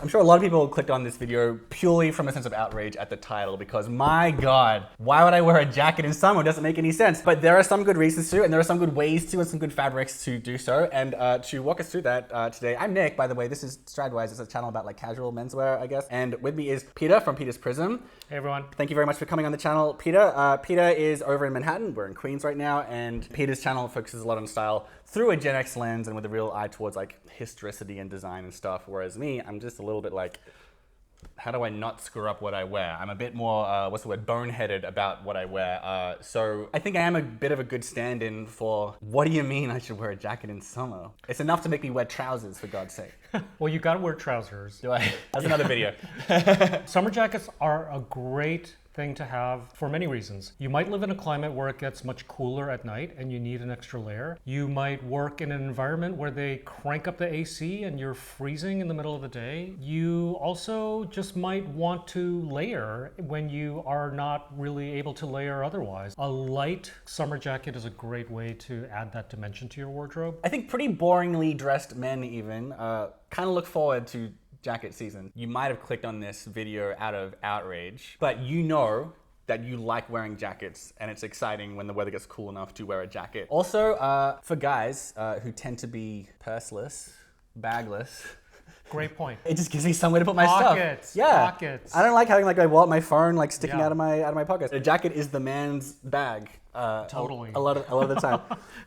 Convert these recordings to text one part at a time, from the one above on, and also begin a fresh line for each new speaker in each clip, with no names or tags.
I'm sure a lot of people clicked on this video purely from a sense of outrage at the title because my God, why would I wear a jacket in summer? It doesn't make any sense. But there are some good reasons to, and there are some good ways to, and some good fabrics to do so. And to walk us through that today, I'm Nick, by the way. This is Stridewise. It's a channel about like casual menswear, I guess. And with me is Peter from Peter's Prism.
Hey everyone.
Thank you very much for coming on the channel, Peter. Peter is over in Manhattan. We're in Queens right now. And Peter's channel focuses a lot on style through a Gen X lens and with a real eye towards like historicity and design and stuff. Whereas me, I'm just a little bit like, how do I not screw up what I wear? I'm a bit more, boneheaded about what I wear. So I think I am a bit of a good stand-in for, what do you mean I should wear a jacket in summer? It's enough to make me wear trousers, for God's sake.
Well, you gotta wear trousers.
Do I? That's another video.
Summer jackets are a great thing to have for many reasons. You might live in a climate where it gets much cooler at night and you need an extra layer. You might work in an environment where they crank up the AC and you're freezing in the middle of the day. You also just might want to layer when you are not really able to layer otherwise. A light summer jacket is a great way to add that dimension to your wardrobe.
I think pretty boringly dressed men even kind of look forward to jacket season. You might have clicked on this video out of outrage, but you know that you like wearing jackets and it's exciting when the weather gets cool enough to wear a jacket. Also, for guys who tend to be purseless, bagless,
great point.
it just gives me somewhere to put my
Pockets,
stuff. Yeah.
pockets.
I don't like having like my wallet, my phone like sticking out of my pockets. A jacket is the man's bag.
Totally.
A lot of the time.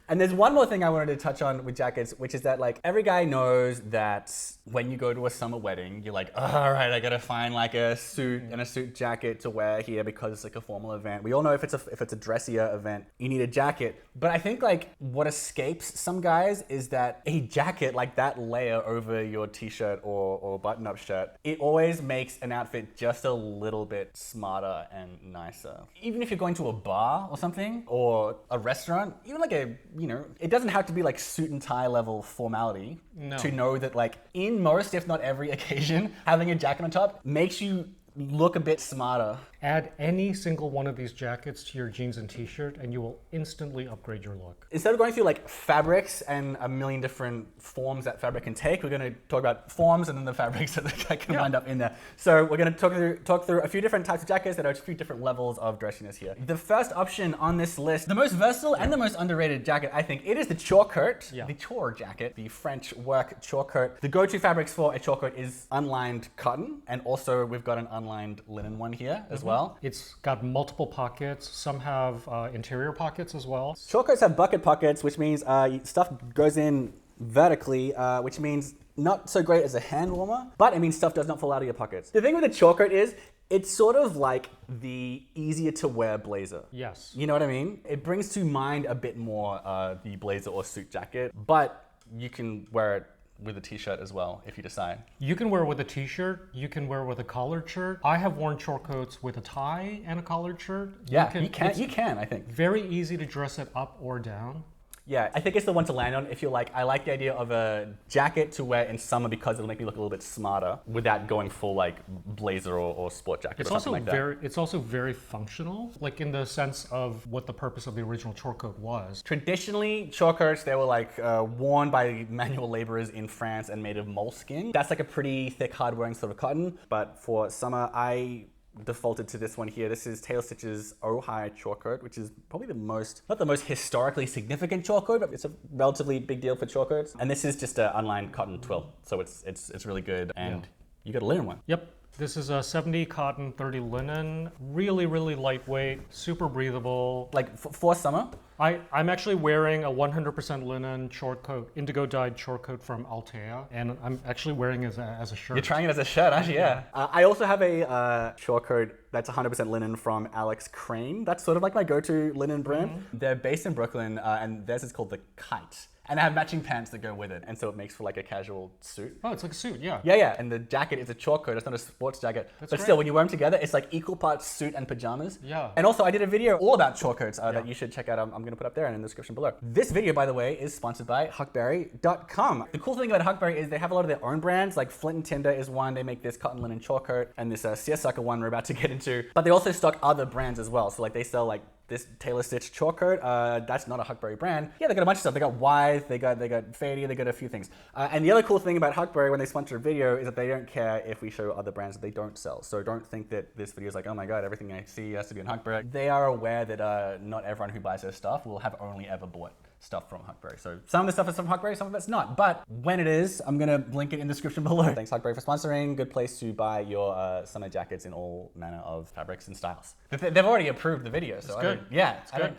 And there's one more thing I wanted to touch on with jackets, which is that like every guy knows that when you go to a summer wedding, you're like, oh, all right, I gotta find like a suit and a suit jacket to wear here because it's like a formal event. We all know if it's a dressier event, you need a jacket. But I think like what escapes some guys is that a jacket, like that layer over your t-shirt or button-up shirt, it always makes an outfit just a little bit smarter and nicer. Even if you're going to a bar or something, or a restaurant, even like it doesn't have to be like suit and tie level formality to know that like in most, if not every occasion, having a jacket on top makes you look a bit smarter.
Add any single one of these jackets to your jeans and t-shirt and you will instantly upgrade your look.
Instead of going through like fabrics and a million different forms that fabric can take, we're going to talk about forms and then the fabrics that can wind up in there. So we're going to talk through a few different types of jackets that are a few different levels of dressiness here. The first option on this list, the most versatile and the most underrated jacket, I think, it is the Chore coat, the Chore jacket, the French work Chore coat. The go-to fabrics for a Chore coat is unlined cotton, and also we've got an unlined linen one here as well.
It's got multiple pockets. Some have interior pockets as well.
Chore coats have bucket pockets, which means stuff goes in vertically, which means not so great as a hand warmer, but it means stuff does not fall out of your pockets. The thing with a Chore coat is, it's sort of like the easier to wear blazer.
Yes.
You know what I mean? It brings to mind a bit more the blazer or suit jacket, but you can wear it with a t-shirt as well if you decide.
You can wear it with a t-shirt, you can wear it with a collared shirt. I have worn Chore coats with a tie and a collared shirt.
Yeah, you can, I think.
Very easy to dress it up or down.
Yeah, I think it's the one to land on if you're like, I like the idea of a jacket to wear in summer because it'll make me look a little bit smarter without going full like blazer or sport jacket or something like that.
It's also very functional, like in the sense of what the purpose of the original Chore coat was.
Traditionally, Chore coats, they were like worn by manual laborers in France and made of moleskin. That's like a pretty thick, hard-wearing sort of cotton. But for summer, I defaulted to this one here. This is Taylor Stitch's Ojai Chore coat, which is probably not the most historically significant Chore coat, but it's a relatively big deal for Chore coats. And this is just an unlined cotton twill, so it's really good. And you got a linen one.
Yep. This is a 70 cotton, 30 linen. Really, really lightweight, super breathable.
Like for summer?
I'm actually wearing a 100% linen Chore coat, indigo dyed Chore coat from Altea, and I'm actually wearing it as a shirt.
You're trying it as a shirt, actually, yeah. I also have a Chore coat that's 100% linen from Alex Crane. That's sort of like my go-to linen brand. They're based in Brooklyn, and theirs is called the Kite. And I have matching pants that go with it, and so it makes for like a casual suit.
Oh, it's like a suit, yeah.
Yeah, and the jacket is a Chore coat. It's not a sports jacket. But still, when you wear them together, it's like equal parts suit and pajamas.
Yeah.
And also, I did a video all about Chore coats that you should check out. I'm going to put up there and in the description below. This video, by the way, is sponsored by Huckberry.com. The cool thing about Huckberry is they have a lot of their own brands, like Flint and Tinder is one. They make this cotton linen Chore coat, and this seersucker one we're about to get into. But they also stock other brands as well. So like they sell like this tailor stitched Chore coat. That's not a Huckberry brand. Yeah, they got a bunch of stuff. They got Wythe, they got Fady, they got a few things. And the other cool thing about Huckberry when they sponsor a video is that they don't care if we show other brands that they don't sell. So don't think that this video is like, oh my god, everything I see has to be on Huckberry. They are aware that not everyone who buys their stuff will have only ever bought stuff from Huckberry. So some of the stuff is from Huckberry, some of it's not. But when it is, I'm gonna link it in the description below. Thanks Huckberry for sponsoring. Good place to buy your summer jackets in all manner of fabrics and styles. They've already approved the video, so I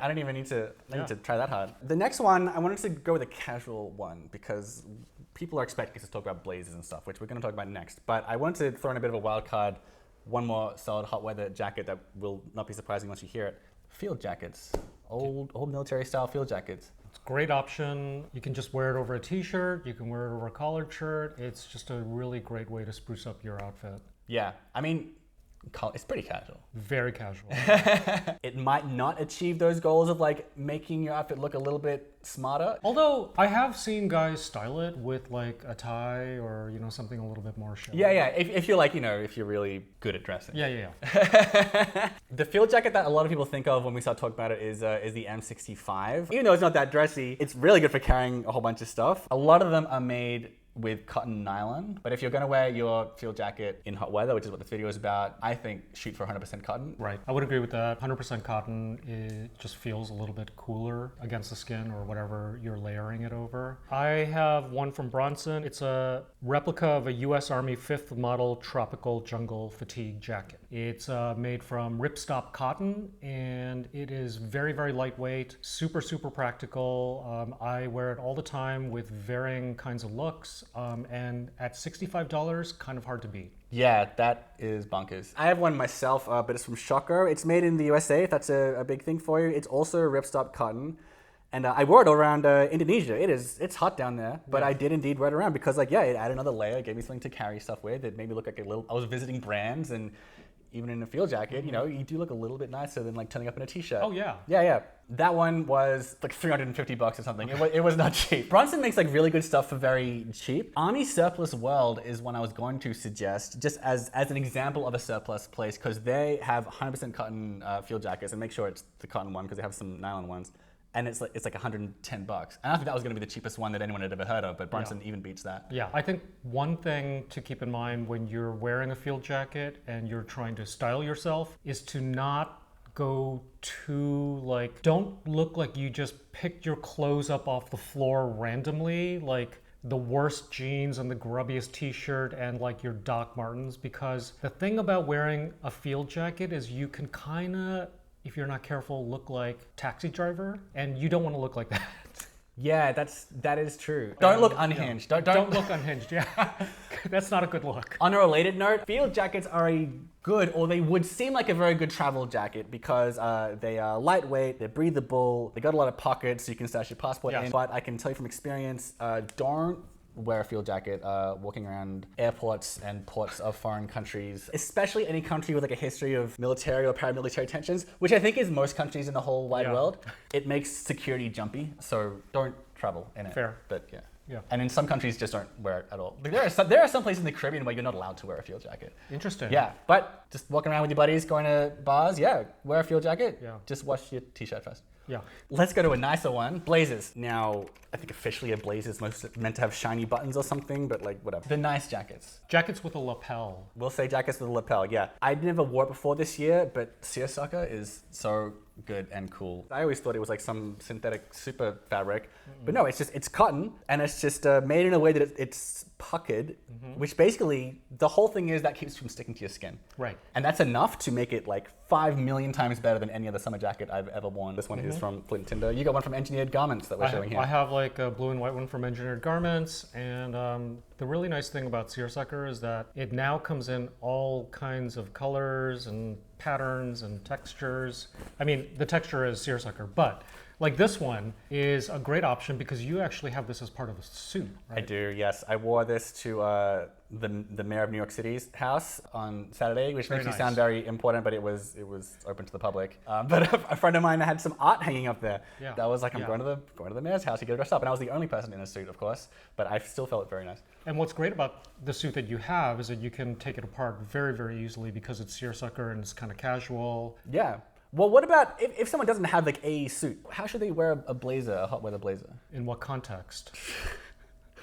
don't even need to try that hard. The next one, I wanted to go with a casual one because people are expecting us to talk about blazers and stuff, which we're gonna talk about next. But I wanted to throw in a bit of a wild card, one more solid hot weather jacket that will not be surprising once you hear it. Field jackets, old military style field jackets.
It's a great option. You can just wear it over a t-shirt. You can wear it over a collared shirt. It's just a really great way to spruce up your outfit.
Yeah, I mean, it's pretty casual.
Very casual.
It might not achieve those goals of like making your outfit look a little bit smarter.
Although I have seen guys style it with like a tie or something a little bit more showy.
Yeah. If you're like if you're really good at dressing.
Yeah.
The field jacket that a lot of people think of when we start talking about it is the M65. Even though it's not that dressy, it's really good for carrying a whole bunch of stuff. A lot of them are made with cotton nylon, but if you're gonna wear your field jacket in hot weather, which is what this video is about, I think shoot for 100% cotton.
Right, I would agree with that. 100% cotton, it just feels a little bit cooler against the skin or whatever you're layering it over. I have one from Bronson. It's a replica of a US Army 5th model tropical jungle fatigue jacket. It's made from ripstop cotton and it is very, very lightweight, super practical. I wear it all the time with varying kinds of looks. And at $65, kind of hard to beat.
Yeah, that is bonkers. I have one myself, but it's from Shockoe. It's made in the USA, if that's a big thing for you. It's also ripstop cotton. And I wore it around Indonesia. It's hot down there, but I did indeed wear it around because it added another layer. It gave me something to carry stuff with. It made me look like I was visiting brands, and even in a field jacket, you do look a little bit nicer than like turning up in a t-shirt.
Oh yeah.
Yeah. That one was like $350 or something. It was not cheap. Bronson makes like really good stuff for very cheap. Army Surplus World is one I was going to suggest just as an example of a surplus place because they have 100% cotton field jackets, and make sure it's the cotton one because they have some nylon ones. And it's like $110. And I think that was going to be the cheapest one that anyone had ever heard of, but Bronson even beats that. Yeah,
I think one thing to keep in mind when you're wearing a field jacket and you're trying to style yourself is to not go too don't look like you just picked your clothes up off the floor randomly, like the worst jeans and the grubbiest t-shirt and like your Doc Martens, because the thing about wearing a field jacket is you can kind of, if you're not careful, look like taxi driver, and you don't want to look like that.
Yeah, that is true. Don't look unhinged.
Don't look unhinged. Yeah, that's not a good look.
On a related note, field jackets are they would seem like a very good travel jacket because they are lightweight, they're breathable, they got a lot of pockets so you can stash your passport in. But I can tell you from experience, don't wear a field jacket walking around airports and ports of foreign countries, especially any country with like a history of military or paramilitary tensions, which I think is most countries in the whole wide world. It makes security jumpy, so don't travel in it.
Fair.
But yeah. And in some countries, just don't wear it at all. Like there are some places in the Caribbean where you're not allowed to wear a field jacket.
Interesting.
Yeah, but just walking around with your buddies, going to bars, wear a field jacket. Yeah. Just wash your t-shirt first.
Yeah.
Let's go to a nicer one. Blazers. Now, I think officially a blazer is meant to have shiny buttons or something, but like whatever. The nice jackets.
Jackets with a lapel.
We'll say jackets with a lapel, yeah. I never wore it before this year, but seersucker is so good and cool. I always thought it was like some synthetic super fabric, but no, it's cotton, and it's just made in a way that it's puckered, which basically the whole thing is that keeps it from sticking to your skin.
Right.
And that's enough to make it like 5 million times better than any other summer jacket I've ever worn. This one is from Flint Tinder. You got one from Engineered Garments that we're showing here.
I have like a blue and white one from Engineered Garments, and the really nice thing about seersucker is that it now comes in all kinds of colors and patterns and textures. I mean, the texture is seersucker, but like this one is a great option because you actually have this as part of a suit, right?
I do, yes. I wore this to the mayor of New York City's house on Saturday, which makes me sound very important, but it was open to the public. But a friend of mine had some art hanging up there. Yeah. That was like, I'm going to the mayor's house to get dressed up, and I was the only person in a suit, of course, but I still felt very nice.
And what's great about the suit that you have is that you can take it apart very, very easily because it's seersucker and it's kind of casual.
Yeah. Well, what about if someone doesn't have like a suit? How should they wear a blazer, a hot weather blazer?
In what context?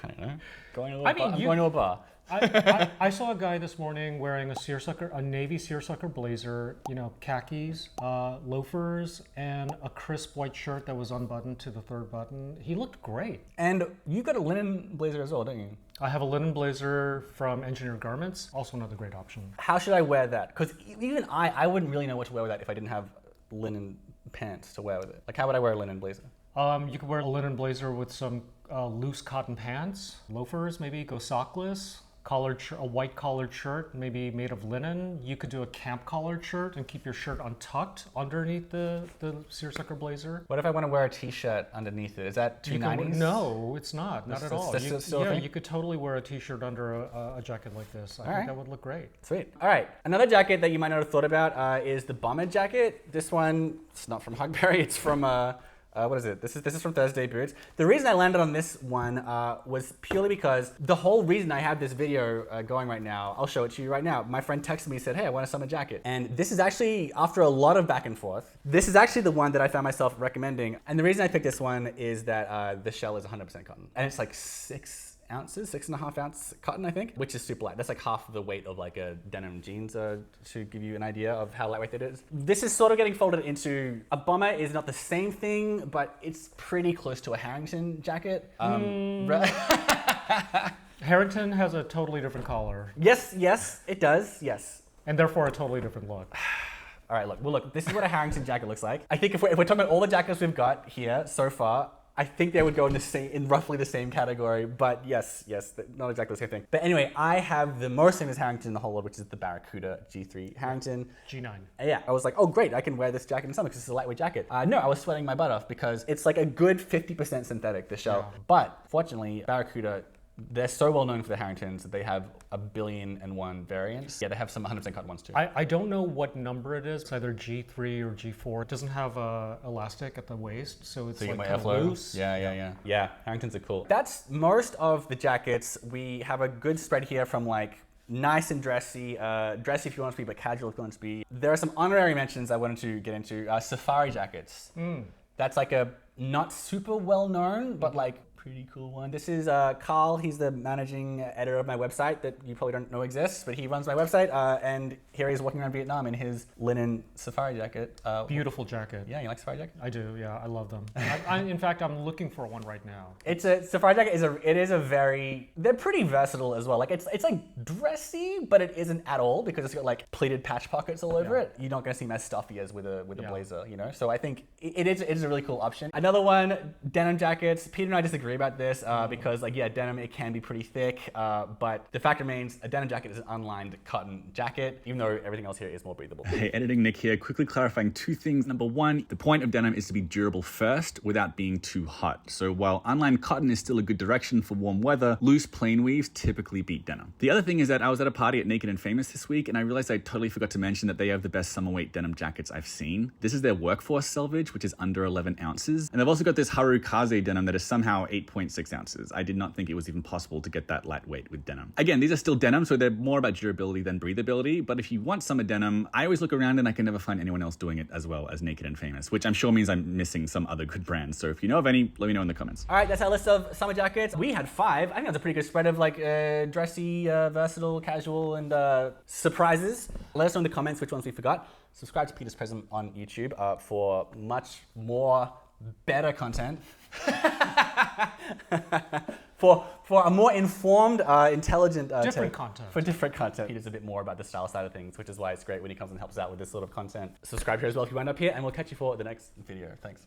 I don't know. Going to a bar.
I saw a guy this morning wearing a navy seersucker blazer, khakis, loafers, and a crisp white shirt that was unbuttoned to the third button. He looked great.
And you got a linen blazer as well, don't you?
I have a linen blazer from Engineered Garments, also another great option.
How should I wear that? Because even I wouldn't really know what to wear with that if I didn't have linen pants to wear with it. Like, how would I wear a linen blazer?
You could wear a linen blazer with some loose cotton pants, loafers, maybe go sockless. A white collared shirt, maybe made of linen. You could do a camp collared shirt and keep your shirt untucked underneath the seersucker blazer.
What if I want to wear a t-shirt underneath it? Is that too 90s?
No, it's not. Not at all.
You
could totally wear a t-shirt under a jacket like this. I think that would look great.
Sweet. All right. Another jacket that you might not have thought about is the bomber jacket. This one, it's not from Hugberry. It's from what is it? This is from Thursday Boots. The reason I landed on this one was purely because the whole reason I have this video going right now, I'll show it to you right now. My friend texted me and said, hey, I want a summer jacket. And this is actually, after a lot of back and forth, this is actually the one that I found myself recommending. And the reason I picked this one is that the shell is 100% cotton. And it's like 6.5 ounce cotton, I think, which is super light. That's like half the weight of like a denim jeans to give you an idea of how lightweight it is. This is sort of getting folded into, a bomber is not the same thing, but it's pretty close to a Harrington jacket.
Harrington has a totally different collar.
Yes, it does, yes.
And therefore a totally different look.
All right, look, this is what a Harrington jacket looks like. I think if we're talking about all the jackets we've got here so far, I think they would go in roughly the same category, but yes, not exactly the same thing. But anyway, I have the most famous Harrington in the whole world, which is the Barracuda G3 Harrington.
G9.
Yeah, I was like, oh great, I can wear this jacket in summer because it's a lightweight jacket. No, I was sweating my butt off because it's like a good 50% synthetic, the shell. Yeah. But fortunately, Barracuda, they're so well known for the Harringtons that they have 1,000,000,001 variants. Yeah, they have some 100% cotton ones too.
I don't know what number it is. It's either G3 or G4. It doesn't have elastic at the waist, so it's like kind of loose.
Yeah, Harringtons are cool. That's most of the jackets. We have a good spread here from like nice and dressy, dressy if you want to be, but casual if you want to be. There are some honorary mentions I wanted to get into. Safari jackets. That's like a not super well known, but like pretty cool one. This is Carl. He's the managing editor of my website that you probably don't know exists, but he runs my website. And here he is walking around Vietnam in his linen safari jacket.
Beautiful jacket.
Yeah, you like safari jacket?
I do. Yeah, I love them. In fact, I'm looking for one right now.
It's a safari jacket. They're pretty versatile as well. Like it's like dressy, but it isn't at all because it's got like pleated patch pockets all over it. You're not going to seem as stuffy as with a blazer, So I think it is a really cool option. Another one, denim jackets. Peter and I disagree about this because denim, it can be pretty thick, but the fact remains a denim jacket is an unlined cotton jacket, even though everything else here is more breathable.
Hey, editing Nick here, quickly clarifying two things. Number one, the point of denim is to be durable first without being too hot. So while unlined cotton is still a good direction for warm weather, loose plain weaves typically beat denim. The other thing is that I was at a party at Naked and Famous this week and I realized I totally forgot to mention that they have the best summer weight denim jackets I've seen. This is their workforce selvage, which is under 11 ounces. And they've also got this Harukaze denim that is somehow 8.6 ounces. I did not think it was even possible to get that lightweight with denim. Again, these are still denim, so they're more about durability than breathability, but if you want summer denim, I always look around and I can never find anyone else doing it as well as Naked and Famous, which I'm sure means I'm missing some other good brands. So if you know of any, let me know in the comments.
All right, that's our list of summer jackets. We had 5. I think that's a pretty good spread of like dressy, versatile, casual, and surprises. Let us know in the comments which ones we forgot. Subscribe to Peter's Prism on YouTube for much more better content. for a more informed, intelligent
different content.
For different content. Peter's a bit more about the style side of things, which is why it's great when he comes and helps out with this sort of content. Subscribe here as well if you wind up here, and we'll catch you for the next video. Thanks.